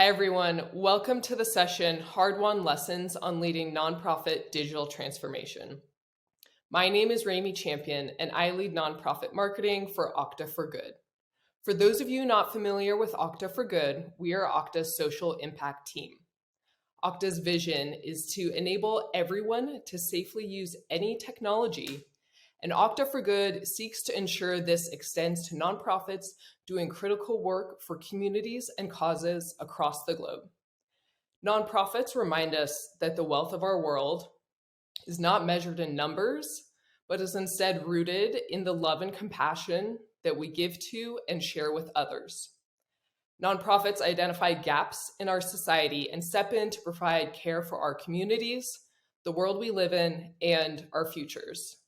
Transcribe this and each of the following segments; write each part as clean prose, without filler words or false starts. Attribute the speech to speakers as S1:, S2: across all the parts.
S1: Hi, everyone. Welcome to the session, Hard-Won Lessons on Leading Nonprofit Digital Transformation. My name is Rami Champion, and I lead nonprofit marketing for Okta for Good. For those of you not familiar with Okta for Good, we are Okta's social impact team. Okta's vision is to enable everyone to safely use any technology, and Okta for Good seeks to ensure this extends to nonprofits doing critical work for communities and causes across the globe. Nonprofits remind us that the wealth of our world is not measured in numbers, but is instead rooted in the love and compassion that we give to and share with others. Nonprofits identify gaps in our society and step in to provide care for our communities, the world we live in, and our futures.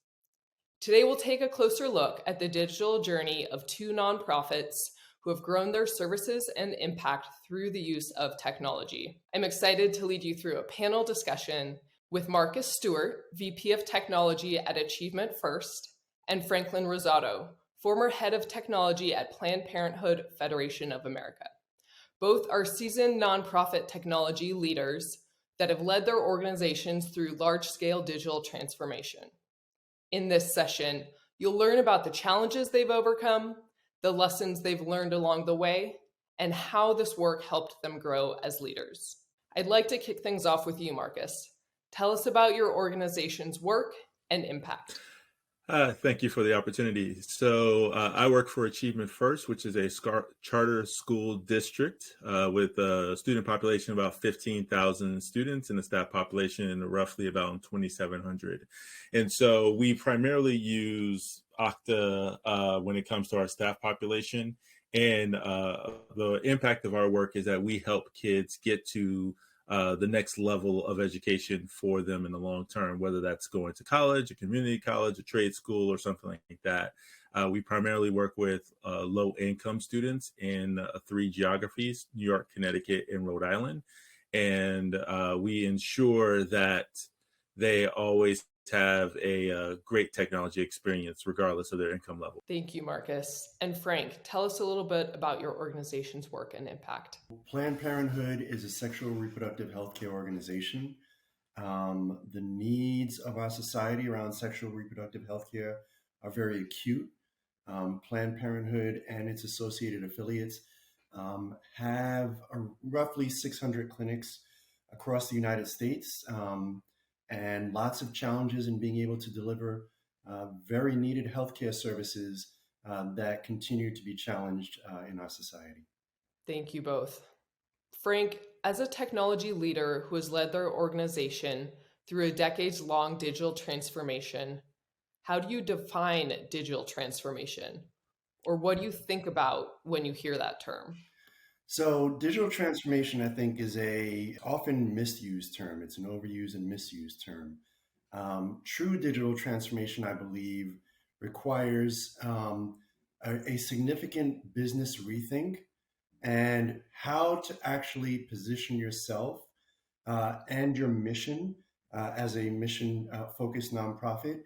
S1: Today, we'll take a closer look at the digital journey of two nonprofits who have grown their services and impact through the use of technology. I'm excited to lead you through a panel discussion with Marcus Stewart, VP of Technology at Achievement First, and Franklin Rosado, former head of technology at Planned Parenthood Federation of America. Both are seasoned nonprofit technology leaders that have led their organizations through large-scale digital transformation. In this session, you'll learn about the challenges they've overcome, the lessons they've learned along the way, and how this work helped them grow as leaders. I'd like to kick things off with you, Marcus. Tell us about your organization's work and impact.
S2: Thank you for the opportunity. So I work for Achievement First, which is a charter school district with a student population of about 15,000 students and a staff population roughly about 2,700. And so we primarily use Okta when it comes to our staff population. And the impact of our work is that we help kids get to the next level of education for them in the long term, whether that's going to college, a community college, a trade school, or something like that. We primarily work with low-income students in 3 geographies: New York, Connecticut, and Rhode Island. And we ensure that they always have a great technology experience regardless of their income level.
S1: Thank you, Marcus. And Frank, tell us a little bit about your organization's work and impact.
S3: Planned Parenthood is a sexual reproductive healthcare organization. The needs of our society around sexual reproductive healthcare are very acute. Planned Parenthood and its associated affiliates have roughly 600 clinics across the United States, and lots of challenges in being able to deliver very needed healthcare services that continue to be challenged in our society.
S1: Thank you both. Frank, as a technology leader who has led their organization through a decades-long digital transformation, how do you define digital transformation? Or what do you think about when you hear that term?
S3: So digital transformation, I think, is a often misused term. It's an overused and misused term. True digital transformation, I believe, requires a significant business rethink and how to actually position yourself and your mission as a mission-focused nonprofit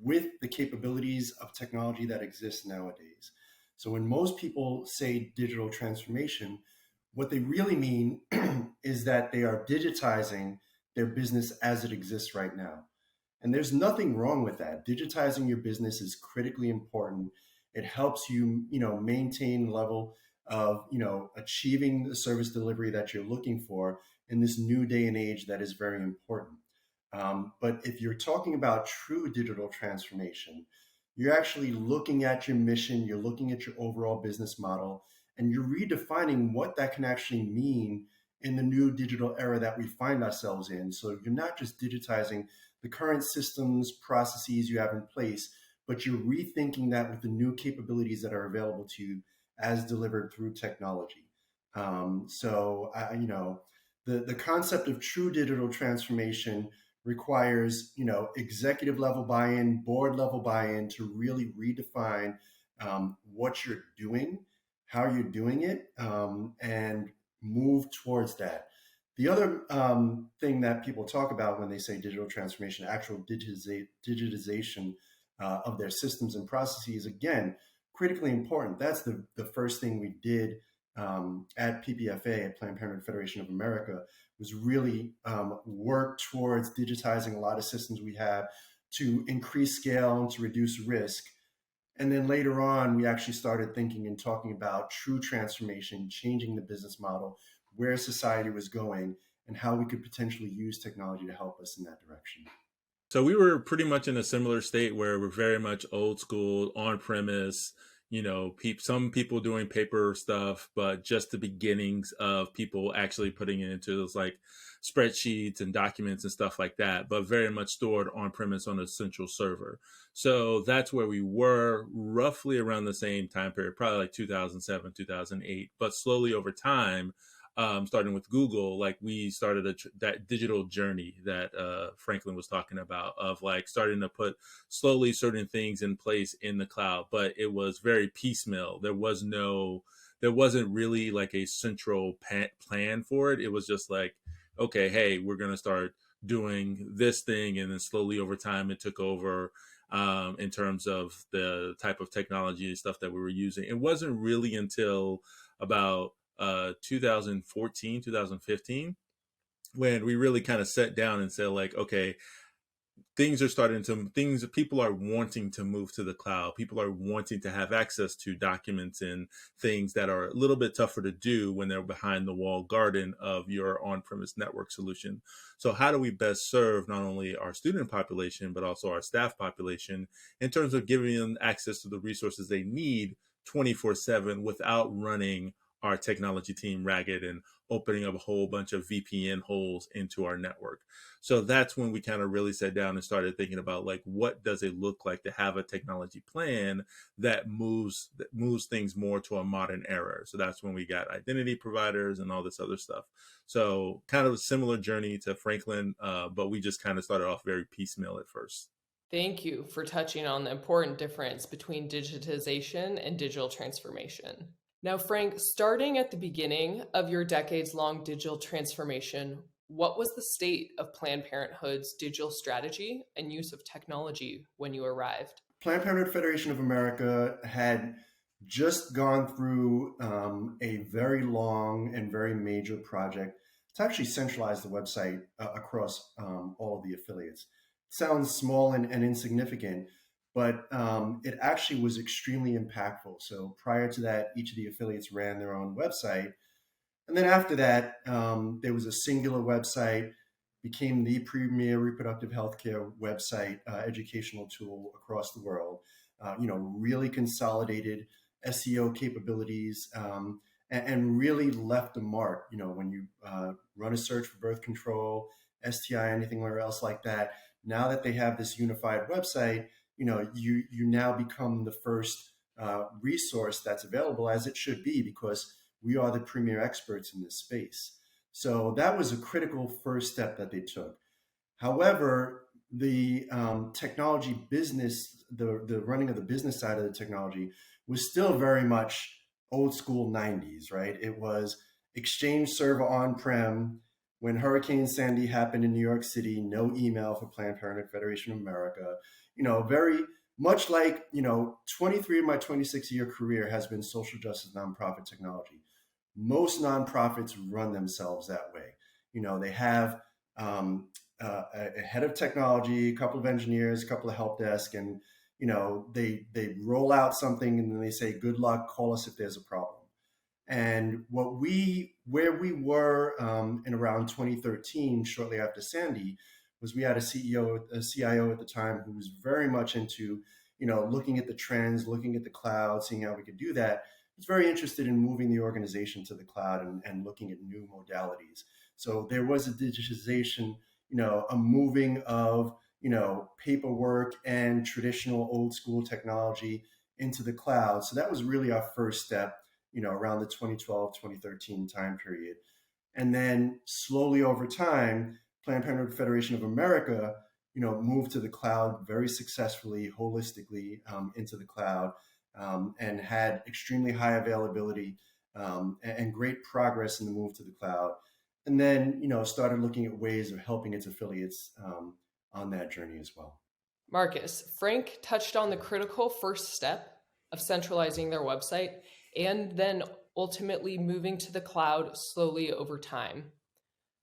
S3: with the capabilities of technology that exists nowadays. So when most people say digital transformation, what they really mean is that they are digitizing their business as it exists right now. And there's nothing wrong with that. Digitizing your business is critically important. It helps you, maintain level of, achieving the service delivery that you're looking for in this new day and age that is very important. But if you're talking about true digital transformation, you're actually looking at your mission, you're looking at your overall business model, and you're redefining what that can actually mean in the new digital era that we find ourselves in. So you're not just digitizing the current systems, processes you have in place, but you're rethinking that with the new capabilities that are available to you as delivered through technology. The concept of true digital transformation requires, executive level buy-in, board level buy-in to really redefine what you're doing, how you're doing it, and move towards that. The other thing that people talk about when they say digital transformation, actual digitization of their systems and processes, again, critically important. That's the first thing we did at PPFA, at Planned Parenthood Federation of America, was really work towards digitizing a lot of systems we have to increase scale and to reduce risk. And then later on, we actually started thinking and talking about true transformation, changing the business model, where society was going, and how we could potentially use technology to help us in that direction.
S2: So we were pretty much in a similar state where we're very much old school, on premise, some people doing paper stuff, but just the beginnings of people actually putting it into those like spreadsheets and documents and stuff like that, but very much stored on premise on a central server. So that's where we were roughly around the same time period, probably like 2007, 2008, but slowly over time, starting with Google, like we started that digital journey that Franklin was talking about, of like starting to put slowly certain things in place in the cloud, but it was very piecemeal. There wasn't really like a central plan for it. It was just like, okay, hey, we're going to start doing this thing. And then slowly over time, it took over in terms of the type of technology and stuff that we were using. It wasn't really until about 2014, 2015, when we really kind of sat down and said like, okay, people are wanting to move to the cloud. People are wanting to have access to documents and things that are a little bit tougher to do when they're behind the wall garden of your on-premise network solution. So how do we best serve not only our student population, but also our staff population in terms of giving them access to the resources they need 24/7 without running our technology team ragged and opening up a whole bunch of VPN holes into our network. So that's when we kind of really sat down and started thinking about like, what does it look like to have a technology plan that moves things more to a modern era. So that's when we got identity providers and all this other stuff. So kind of a similar journey to Franklin, but we just kind of started off very piecemeal at first.
S1: Thank you for touching on the important difference between digitization and digital transformation. Now, Frank, starting at the beginning of your decades-long digital transformation, what was the state of Planned Parenthood's digital strategy and use of technology when you arrived?
S3: Planned Parenthood Federation of America had just gone through a very long and very major project to actually centralize the website across all of the affiliates. It sounds small and insignificant, but it actually was extremely impactful. So prior to that, each of the affiliates ran their own website. And then after that, there was a singular website, became the premier reproductive healthcare website, educational tool across the world. Really consolidated SEO capabilities, and really left a mark. When you run a search for birth control, STI, anything else like that, now that they have this unified website, you now become the first resource that's available, as it should be, because we are the premier experts in this space. So that was a critical first step that they took. However, the technology business, the running of the business side of the technology was still very much old school 90s, right? It was Exchange server on-prem. When Hurricane Sandy happened in New York City, no email for Planned Parenthood Federation of America. Very much like, 23 of my 26-year career has been social justice nonprofit technology. Most nonprofits run themselves that way. They have a head of technology, a couple of engineers, a couple of help desk, and they roll out something and then they say, good luck, call us if there's a problem. And where we were in around 2013, shortly after Sandy, was we had a CIO at the time who was very much into, looking at the trends, looking at the cloud, seeing how we could do that. He was very interested in moving the organization to the cloud and looking at new modalities. So there was a digitization, a moving of, paperwork and traditional old school technology into the cloud. So that was really our first step, around the 2012, 2013 time period. And then slowly over time, Planned Parenthood Federation of America, moved to the cloud very successfully, holistically into the cloud, and had extremely high availability and great progress in the move to the cloud. And then, started looking at ways of helping its affiliates on that journey as well.
S1: Marcus, Frank touched on the critical first step of centralizing their website and then ultimately moving to the cloud slowly over time.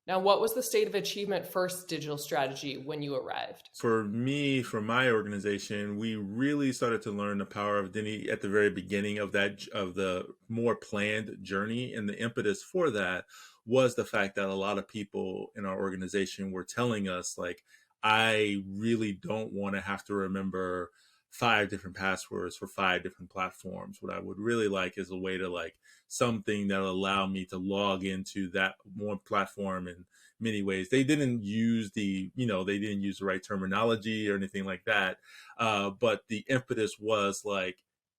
S1: Now, what was the state of achievement first digital strategy when you arrived?
S2: For me, for my organization, we really started to learn the power of identity at the very beginning of the more planned journey. And the impetus for that was the fact that a lot of people in our organization were telling us, like, I really don't want to have to remember 5 different passwords for 5 different platforms. What I would really like is a way to, like, something that'll allow me to log into that one platform and many ways. They didn't use they didn't use the right terminology or anything like that. But the impetus was like,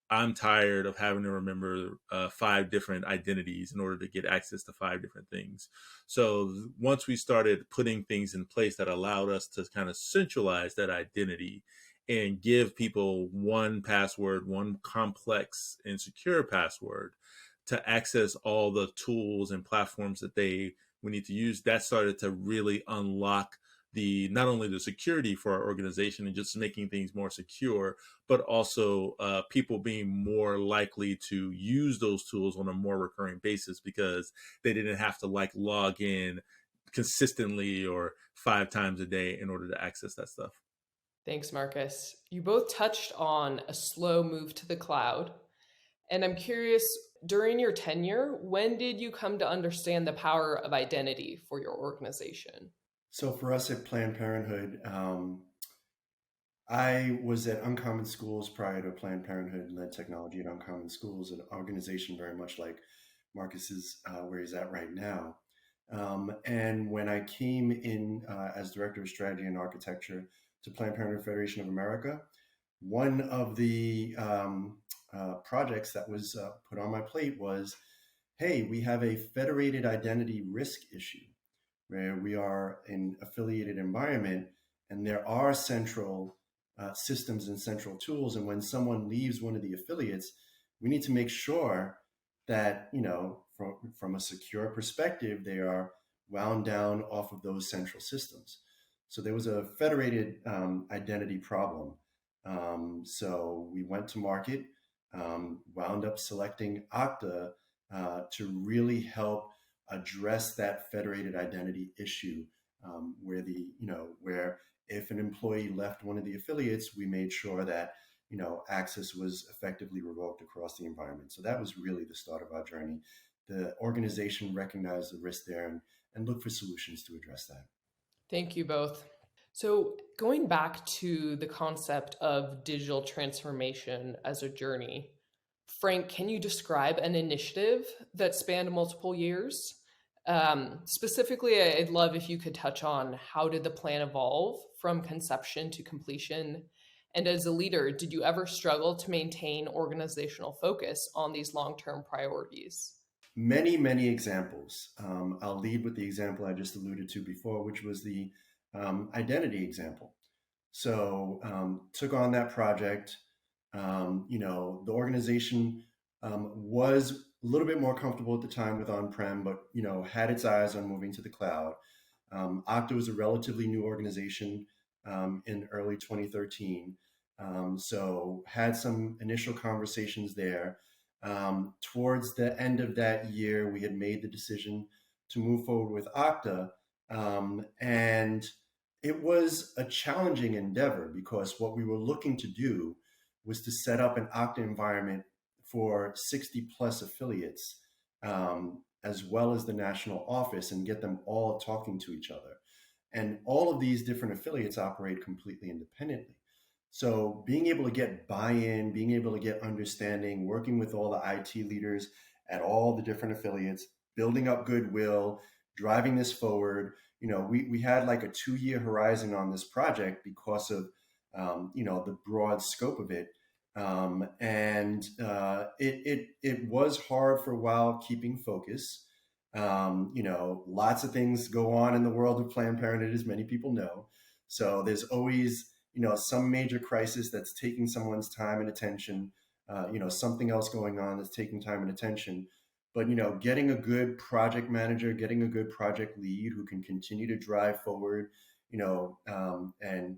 S2: I'm tired of having to remember 5 different identities in order to get access to 5 different things. So once we started putting things in place that allowed us to kind of centralize that identity and give people one password, one complex and secure password to access all the tools and platforms that we need to use, that started to really unlock the not only the security for our organization and just making things more secure, but also people being more likely to use those tools on a more recurring basis because they didn't have to like log in consistently or 5 times a day in order to access that stuff.
S1: Thanks, Marcus. You both touched on a slow move to the cloud. And I'm curious, during your tenure, when did you come to understand the power of identity for your organization?
S3: So for us at Planned Parenthood, I was at Uncommon Schools prior to Planned Parenthood, led technology at Uncommon Schools, an organization very much like Marcus's, where he's at right now. And when I came in as Director of Strategy and Architecture to Planned Parenthood Federation of America, one of the projects that was put on my plate was, hey, we have a federated identity risk issue where we are in affiliated environment and there are central systems and central tools. And when someone leaves one of the affiliates, we need to make sure that, from a secure perspective, they are wound down off of those central systems. So there was a federated identity problem. So we went to market, wound up selecting Okta to really help address that federated identity issue, where if an employee left one of the affiliates, we made sure that access was effectively revoked across the environment. So that was really the start of our journey. The organization recognized the risk there and looked for solutions to address that.
S1: Thank you both. So, going back to the concept of digital transformation as a journey, Frank, can you describe an initiative that spanned multiple years? Specifically, I'd love if you could touch on how did the plan evolve from conception to completion? And as a leader, did you ever struggle to maintain organizational focus on these long-term priorities?
S3: Many, many examples. I'll lead with the example I just alluded to before, which was the identity example. So took on that project. The organization was a little bit more comfortable at the time with on-prem, but had its eyes on moving to the cloud. Okta was a relatively new organization in early 2013, so had some initial conversations there. Towards the end of that year, we had made the decision to move forward with Okta, and it was a challenging endeavor because what we were looking to do was to set up an Okta environment for 60 plus affiliates, as well as the national office, and get them all talking to each other. And all of these different affiliates operate completely independently. So being able to get buy-in, being able to get understanding, working with all the IT leaders at all the different affiliates, building up goodwill, driving this forward. We had like a 2-year horizon on this project because of the broad scope of it. It was hard for a while keeping focus. Lots of things go on in the world of Planned Parenthood, as many people know. So there's always, some major crisis that's taking someone's time and attention, something else going on that's taking time and attention. But, getting a good project manager, getting a good project lead who can continue to drive forward, and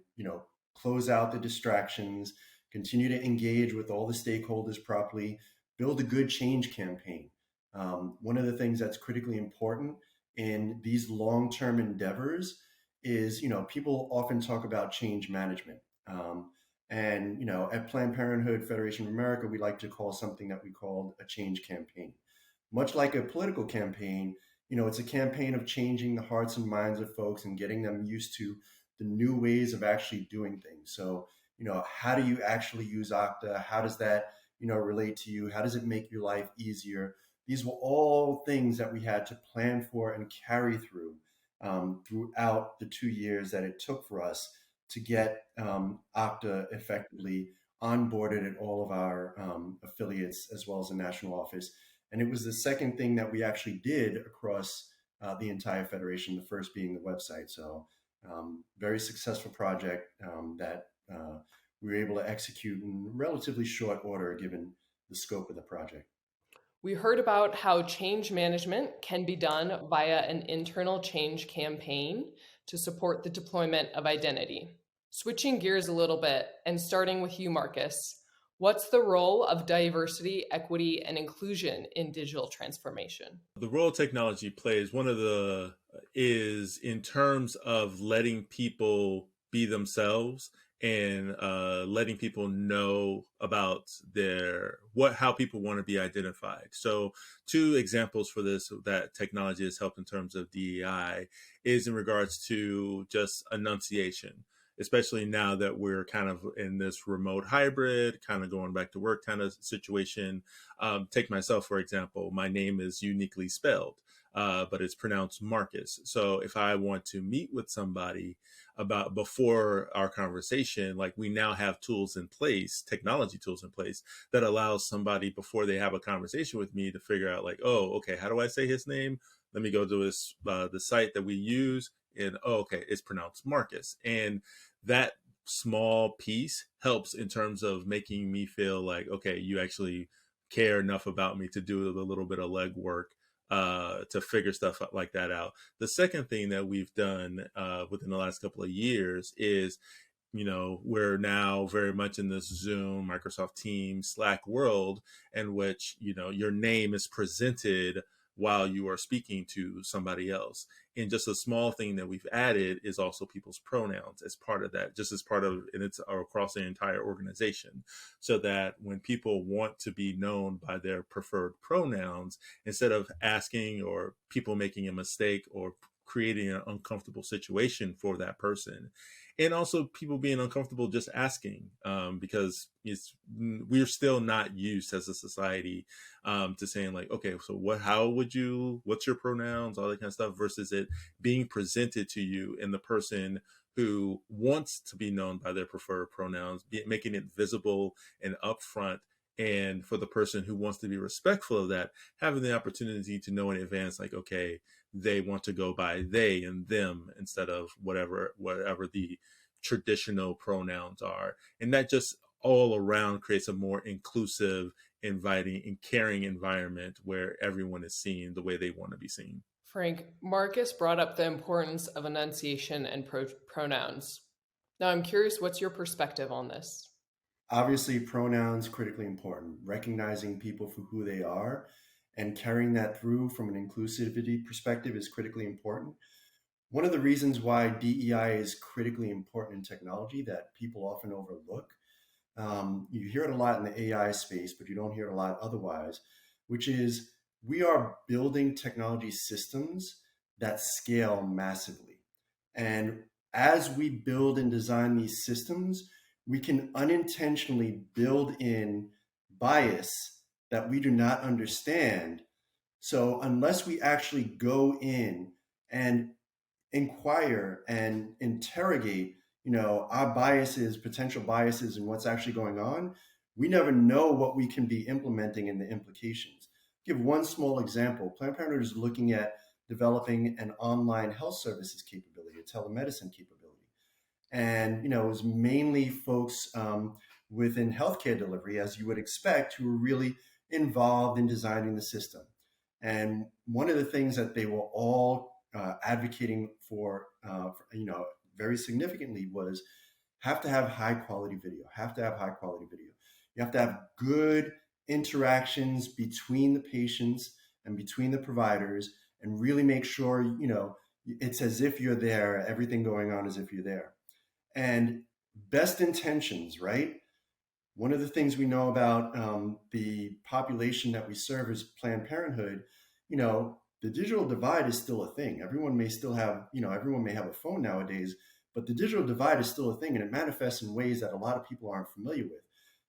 S3: close out the distractions, continue to engage with all the stakeholders properly, build a good change campaign. One of the things that's critically important in these long-term endeavors is, people often talk about change management. And, at Planned Parenthood Federation of America, we like to call something that we call a change campaign. Much like a political campaign, it's a campaign of changing the hearts and minds of folks and getting them used to the new ways of actually doing things. So, how do you actually use Okta? How does that, relate to you? How does it make your life easier? These were all things that we had to plan for and carry through throughout the 2 years that it took for us to get Okta effectively onboarded at all of our affiliates as well as the national office. And it was the second thing that we actually did across the entire federation, the first being the website. So very successful project that we were able to execute in relatively short order given the scope of the project.
S1: We heard about how change management can be done via an internal change campaign to support the deployment of identity. Switching gears a little bit and starting with you, Marcus, what's the role of diversity, equity, and inclusion in digital transformation?
S2: The role technology plays is in terms of letting people be themselves and letting people know about how people want to be identified. So 2 examples for this that technology has helped in terms of DEI is in regards to just enunciation, especially now that we're kind of in this remote hybrid, kind of going back to work kind of situation. Take myself, for example, my name is uniquely spelled, but it's pronounced Marcus. So if I want to meet with somebody before our conversation, like we now have tools in place, technology tools in place that allows somebody before they have a conversation with me to figure out like, oh, okay, how do I say his name? Let me go to the site that we use and, oh, okay, it's pronounced Marcus. And that small piece helps in terms of making me feel like, okay, you actually care enough about me to do a little bit of legwork to figure stuff like that out. The second thing that we've done within the last couple of years is, we're now very much in this Zoom, Microsoft Teams, Slack world in which, your name is presented while you are speaking to somebody else. And just a small thing that we've added is also people's pronouns as part of that, just as part of, and it's across the entire organization, so that when people want to be known by their preferred pronouns, instead of asking or people making a mistake or creating an uncomfortable situation for that person, and also people being uncomfortable just asking, because we're still not used as a society to saying like, okay, so what's your pronouns, all that kind of stuff, versus it being presented to you and the person who wants to be known by their preferred pronouns, making it visible and upfront. And for the person who wants to be respectful of that, having the opportunity to know in advance, like, okay, they want to go by they and them instead of whatever the traditional pronouns are. And that just all around creates a more inclusive, inviting, and caring environment where everyone is seen the way they want to be seen.
S1: Frank, Marcus brought up the importance of enunciation and pronouns. Now, I'm curious, what's your perspective on this?
S3: Obviously, pronouns critically important. Recognizing people for who they are and carrying that through from an inclusivity perspective is critically important. One of the reasons why DEI is critically important in technology that people often overlook, you hear it a lot in the AI space, but you don't hear it a lot otherwise, which is we are building technology systems that scale massively. And as we build and design these systems, we can unintentionally build in bias that we do not understand. So unless we actually go in and inquire and interrogate, our biases, potential biases, and what's actually going on, we never know what we can be implementing and the implications. Give one small example. Planned Parenthood is looking at developing an online health services capability, a telemedicine capability. And, it was mainly folks within healthcare delivery, as you would expect, who were really involved in designing the system. And one of the things that they were all advocating for, very significantly was have to have high quality video, have to have high quality video. You have to have good interactions between the patients and between the providers, and really make sure, it's as if you're there, everything going on as if you're there. And best intentions, right? One of the things we know about the population that we serve as Planned Parenthood, the digital divide is still a thing. Everyone may still have, everyone may have a phone nowadays, but the digital divide is still a thing, and it manifests in ways that a lot of people aren't familiar with.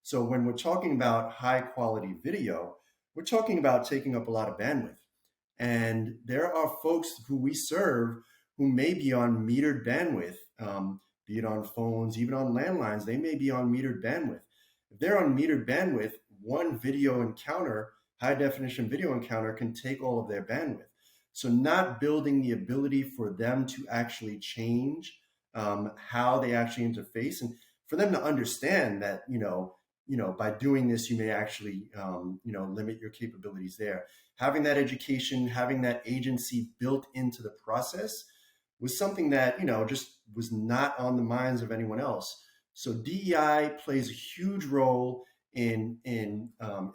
S3: So when we're talking about high quality video, we're talking about taking up a lot of bandwidth. And there are folks who we serve who may be on metered bandwidth, be it on phones, even on landlines, they may be on metered bandwidth. If they're on metered bandwidth, one video encounter, high definition video encounter, can take all of their bandwidth. So not building the ability for them to actually change how they actually interface, and for them to understand that, by doing this, you may actually, limit your capabilities there. Having that education, having that agency built into the process was something that, just was not on the minds of anyone else. So DEI plays a huge role in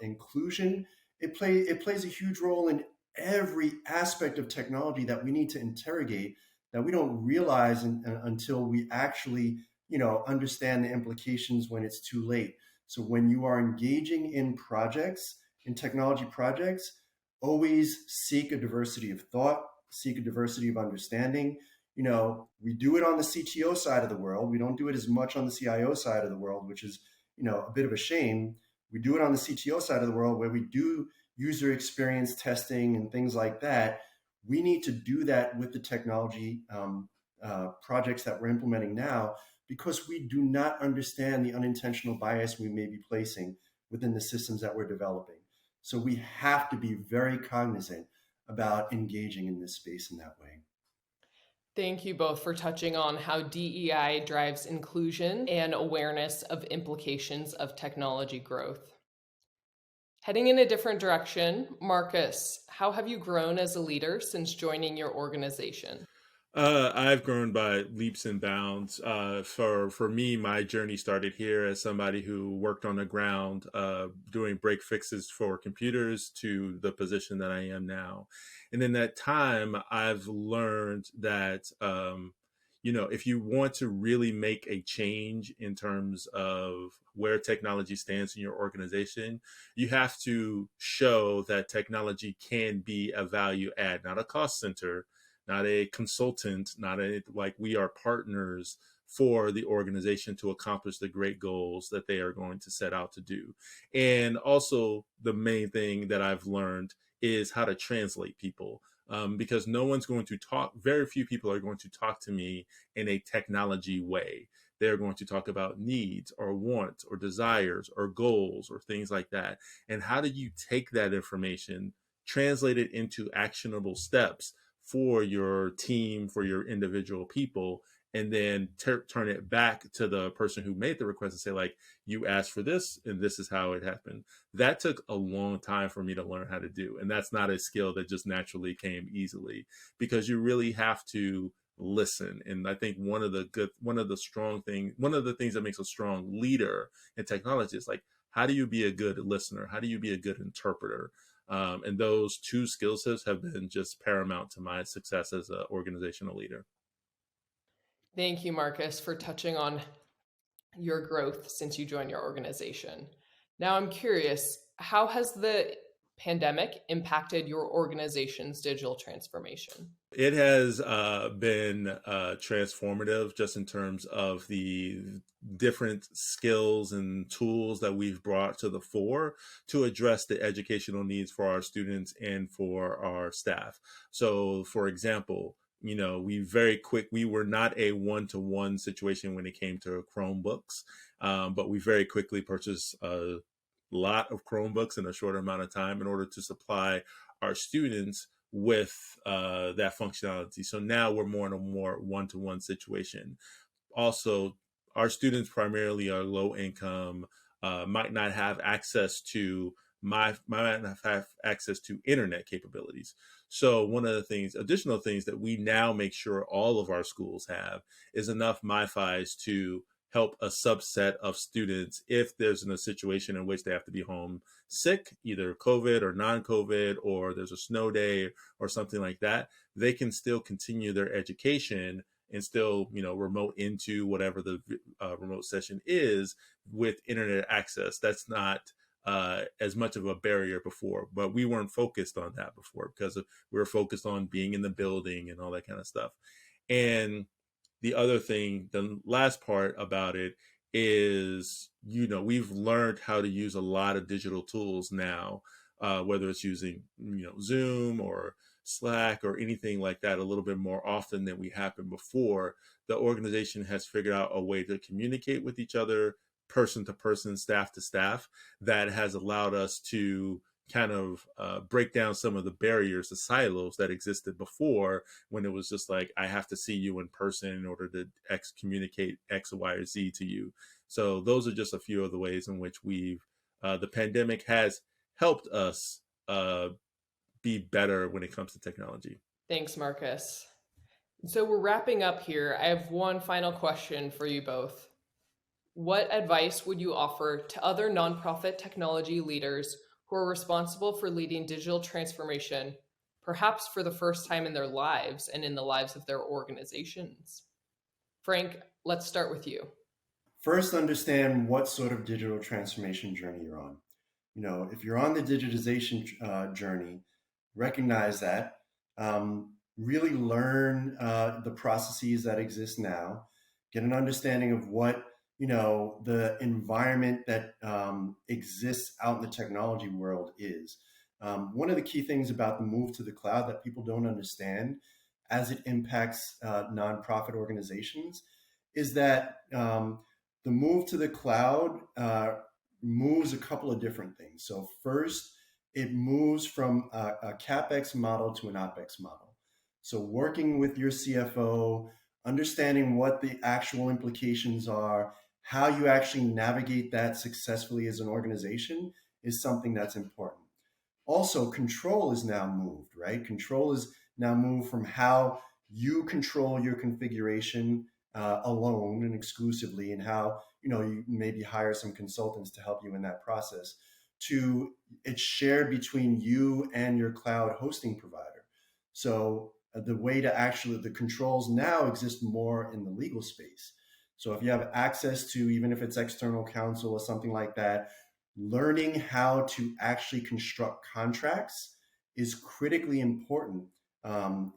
S3: inclusion. It plays a huge role in every aspect of technology that we need to interrogate, that we don't realize until we actually, understand the implications when it's too late. So when you are engaging in projects, in technology projects, always seek a diversity of thought, seek a diversity of understanding. We do it on the CTO side of the world. We don't do it as much on the CIO side of the world, which is, a bit of a shame. We do it on the CTO side of the world, where we do user experience testing and things like that. We need to do that with the technology projects that we're implementing now, because we do not understand the unintentional bias we may be placing within the systems that we're developing. So we have to be very cognizant about engaging in this space in that way.
S1: Thank you both for touching on how DEI drives inclusion and awareness of implications of technology growth. Heading in a different direction, Marcus, how have you grown as a leader since joining your organization?
S2: I've grown by leaps and bounds. For me, my journey started here as somebody who worked on the ground, doing break fixes for computers, to the position that I am now. And in that time, I've learned that, if you want to really make a change in terms of where technology stands in your organization, you have to show that technology can be a value add, not a cost center, not a consultant, not a, like, we are partners for the organization to accomplish the great goals that they are going to set out to do. And also, the main thing that I've learned is how to translate people. Because no one's going to talk, very few people are going to talk to me in a technology way. They're going to talk about needs or wants or desires or goals or things like that. And how do you take that information, translate it into actionable steps for your team, for your individual people, and then turn it back to the person who made the request and say, like, you asked for this and this is how it happened. That took a long time for me to learn how to do. And that's not a skill that just naturally came easily, because you really have to listen. And I think one of the things that makes a strong leader in technology is, like, how do you be a good listener? How do you be a good interpreter? And those two skill sets have been just paramount to my success as an organizational leader.
S1: Thank you, Marcus, for touching on your growth since you joined your organization. Now I'm curious, how has the pandemic impacted your organization's digital transformation?
S2: It has been transformative, just in terms of the different skills and tools that we've brought to the fore to address the educational needs for our students and for our staff. So, for example, we were not a one-to-one situation when it came to Chromebooks, but we very quickly purchased a lot of Chromebooks in a short amount of time in order to supply our students with that functionality. So now we're more in a more one-to-one situation. Also, our students primarily are low income, might not have access to internet capabilities. So one of the additional things that we now make sure all of our schools have is enough MiFis to help a subset of students if there's in a situation in which they have to be home sick, either COVID or non-COVID, or there's a snow day or something like that. They can still continue their education and still, remote into whatever the remote session is with internet access. That's not as much of a barrier before, but we weren't focused on that before because we were focused on being in the building and all that kind of stuff. And the other thing, the last part about it is, we've learned how to use a lot of digital tools now, whether it's using, Zoom or Slack or anything like that a little bit more often than we have been before. The organization has figured out a way to communicate with each other, person to person, staff to staff, that has allowed us to kind of break down some of the barriers, the silos that existed before, when it was just like, I have to see you in person in order to communicate X, Y, or Z to you. So those are just a few of the ways in which the pandemic has helped us be better when it comes to technology.
S1: Thanks, Marcus. So we're wrapping up here. I have one final question for you both. What advice would you offer to other nonprofit technology leaders who are responsible for leading digital transformation, perhaps for the first time in their lives and in the lives of their organizations? Frank, let's start with you.
S3: First, understand what sort of digital transformation journey you're on. If you're on the digitization journey, recognize that. Really learn the processes that exist now. Get an understanding of what the environment that exists out in the technology world is. One of the key things about the move to the cloud that people don't understand as it impacts nonprofit organizations is that the move to the cloud moves a couple of different things. So first, it moves from a CapEx model to an OpEx model. So working with your CFO, understanding what the actual implications are, how you actually navigate that successfully as an organization is something that's important. Also, control is now moved, right? Control is now moved from how you control your configuration alone and exclusively, and how you maybe hire some consultants to help you in that process, to it's shared between you and your cloud hosting provider. So the way to actually, the controls now exist more in the legal space. So if you have access to, even if it's external counsel or something like that, learning how to actually construct contracts is critically important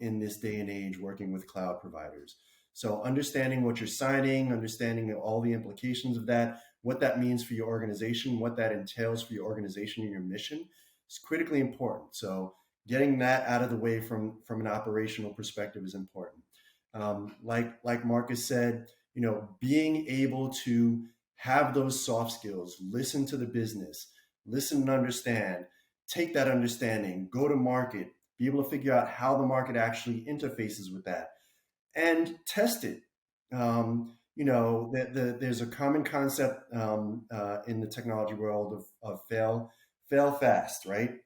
S3: in this day and age working with cloud providers. So understanding what you're signing, understanding all the implications of that, what that means for your organization, what that entails for your organization and your mission is critically important. So getting that out of the way from an operational perspective is important. Like Marcus said, being able to have those soft skills, listen to the business, listen and understand, take that understanding, go to market, be able to figure out how the market actually interfaces with that, and test it. There's a common concept in the technology world of fail fast, right?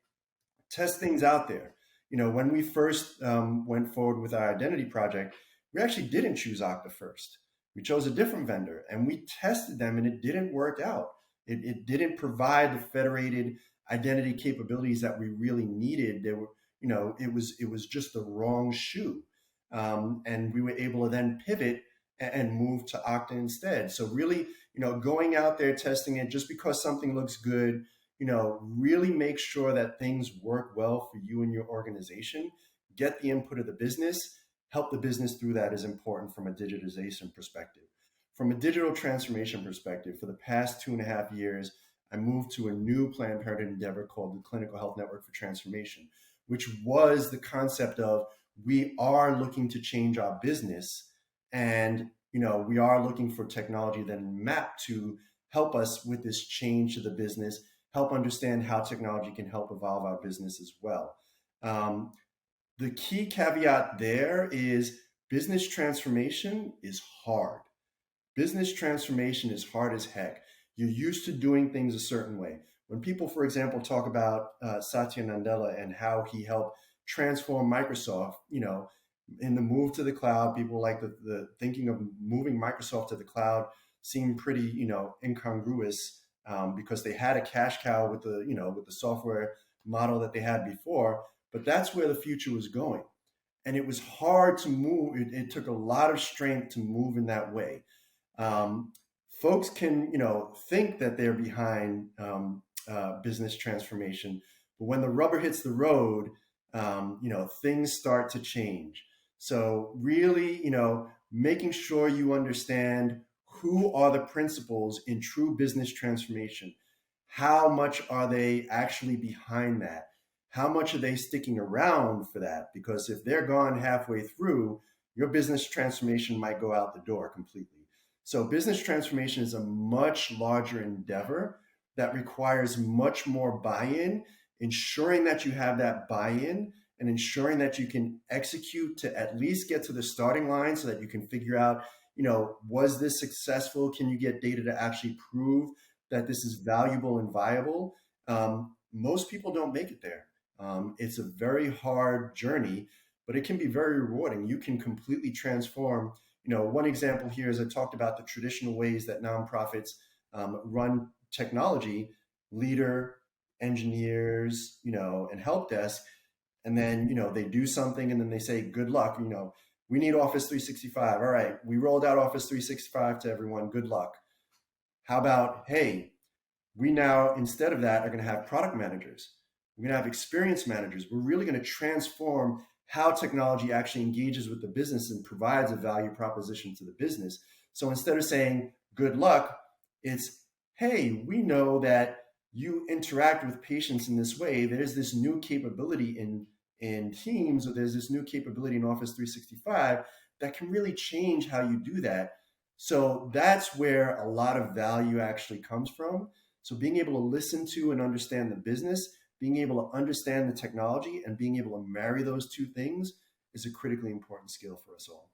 S3: Test things out there. When we first went forward with our identity project, we actually didn't choose Okta first. We chose a different vendor and we tested them and it didn't work out. It didn't provide the federated identity capabilities that we really needed. There were, it was just the wrong shoe. And we were able to then pivot and move to Okta instead. So really, going out there, testing it, just because something looks good, really make sure that things work well for you and your organization. Get the input of the business, help the business through that is important from a digitization perspective. From a digital transformation perspective, for the past 2.5 years, I moved to a new Planned Parenthood endeavor called the Clinical Health Network for Transformation, which was the concept of we are looking to change our business, and we are looking for technology that map to help us with this change to the business, help understand how technology can help evolve our business as well. The key caveat there is business transformation is hard. Business transformation is hard as heck. You're used to doing things a certain way. When people, for example, talk about Satya Nadella and how he helped transform Microsoft, in the move to the cloud, people like the thinking of moving Microsoft to the cloud seem pretty, incongruous, because they had a cash cow with the software model that they had before, but that's where the future was going. And it was hard to move. It took a lot of strength to move in that way. Um, Folks can, think that they're behind business transformation, but when the rubber hits the road, things start to change. So really, making sure you understand who are the principals in true business transformation. How much are they actually behind that? How much are they sticking around for that? Because if they're gone halfway through, your business transformation might go out the door completely. So, business transformation is a much larger endeavor that requires much more buy in, ensuring that you have that buy in and ensuring that you can execute to at least get to the starting line so that you can figure out, was this successful? Can you get data to actually prove that this is valuable and viable? Most people don't make it there. It's a very hard journey, but it can be very rewarding. You can completely transform. One example here is I talked about the traditional ways that nonprofits run technology, leader, engineers, and help desk. And then, they do something and then they say, good luck, we need Office 365. All right, we rolled out Office 365 to everyone. Good luck. How about, hey, we now, instead of that, are going to have product managers. We're going to have experience managers. We're really going to transform how technology actually engages with the business and provides a value proposition to the business. So instead of saying good luck, it's, hey, we know that you interact with patients in this way. There's this new capability in Teams, or there's this new capability in Office 365 that can really change how you do that. So that's where a lot of value actually comes from. So being able to listen to and understand the business, being able to understand the technology, and being able to marry those two things is a critically important skill for us all.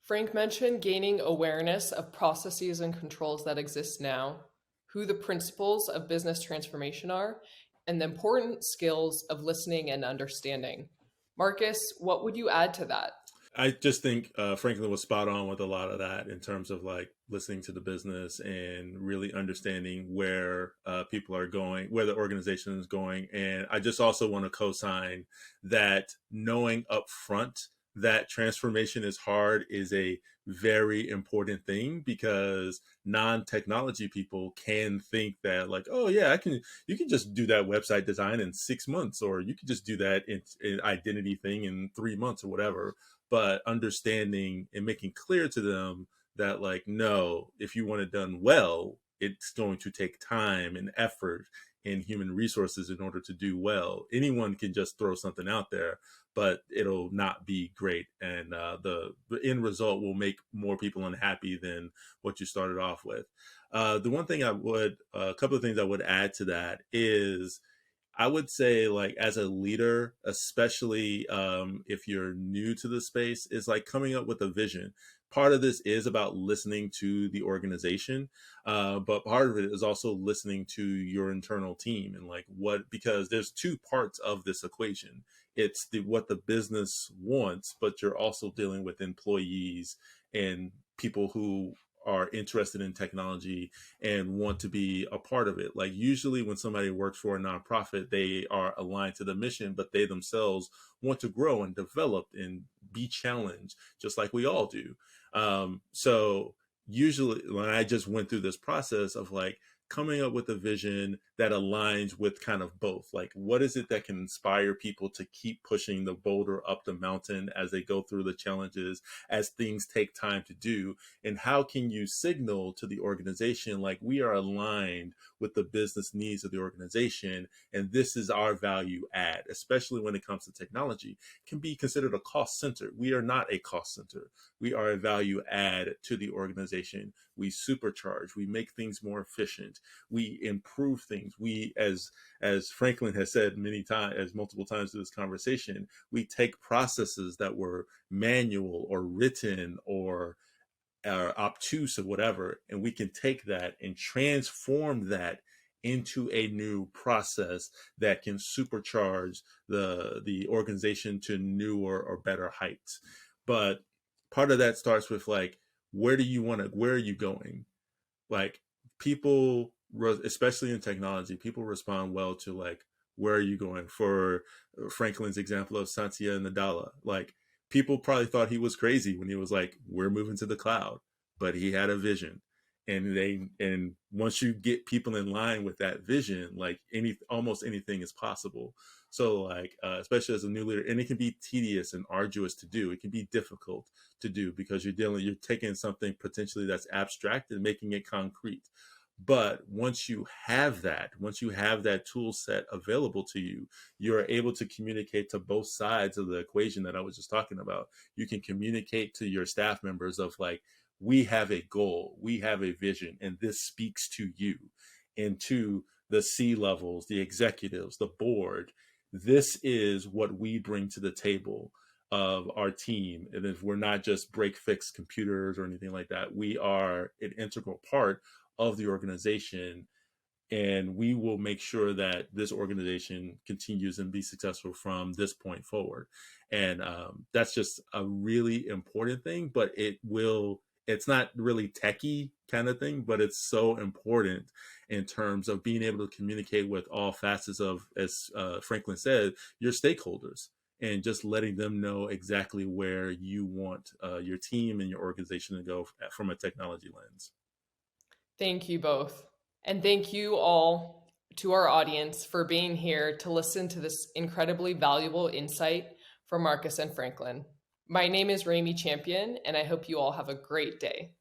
S1: Frank mentioned gaining awareness of processes and controls that exist now, who the principles of business transformation are, and the important skills of listening and understanding. Marcus, what would you add to that?
S2: I just think Franklin was spot on with a lot of that in terms of like listening to the business and really understanding where people are going, where the organization is going. And I just also want to co-sign that knowing up front that transformation is hard is a very important thing, because non-technology people can think that like, oh yeah, you can just do that website design in 6 months, or you can just do that in identity thing in 3 months or whatever. But understanding and making clear to them that like, no, if you want it done well, it's going to take time and effort and human resources in order to do well. Anyone can just throw something out there, but it'll not be great. And the end result will make more people unhappy than what you started off with. The one thing a couple of things I would add to that is, I would say, like, as a leader, especially if you're new to the space, is like coming up with a vision. Part of this is about listening to the organization, but part of it is also listening to your internal team and like because there's two parts of this equation. It's what the business wants, but you're also dealing with employees and people who are interested in technology and want to be a part of it. Like usually when somebody works for a nonprofit, they are aligned to the mission, but they themselves want to grow and develop and be challenged, just like we all do. So usually when I just went through this process of like coming up with a vision that aligns with kind of both, like what is it that can inspire people to keep pushing the boulder up the mountain as they go through the challenges, as things take time to do, and how can you signal to the organization like we are aligned with the business needs of the organization, and this is our value add, especially when it comes to technology. It can be considered a cost center. We are not a cost center. We are a value add to the organization. We supercharge, we make things more efficient, we improve things. We, as Franklin has said many times, as multiple times through this conversation, we take processes that were manual or written or obtuse or whatever, and we can take that and transform that into a new process that can supercharge the organization to newer or better heights. But part of that starts with like, where are you going? like people, especially in technology, people respond well to like, where are you going? For Franklin's example of Satya Nadella, like people probably thought he was crazy when he was like, we're moving to the cloud, but he had a vision. And once you get people in line with that vision, like almost anything is possible. So like especially as a new leader, and it can be tedious and arduous to do. It can be difficult to do because you're taking something potentially that's abstract and making it concrete. But once you have that tool set available to you, you're able to communicate to both sides of the equation that I was just talking about. You can communicate to your staff members of like, we have a goal, we have a vision, and this speaks to you. And to the C levels, the executives, the board, this is what we bring to the table of our team. And if we're not just break fix computers or anything like that, we are an integral part of the organization, and we will make sure that this organization continues and be successful from this point forward. And that's just a really important thing, but it's not really techie kind of thing, but it's so important in terms of being able to communicate with all facets of, as Franklin said, your stakeholders, and just letting them know exactly where you want your team and your organization to go from a technology lens.
S1: Thank you both. And thank you all to our audience for being here to listen to this incredibly valuable insight from Marcus and Franklin. My name is Rami Champion, and I hope you all have a great day.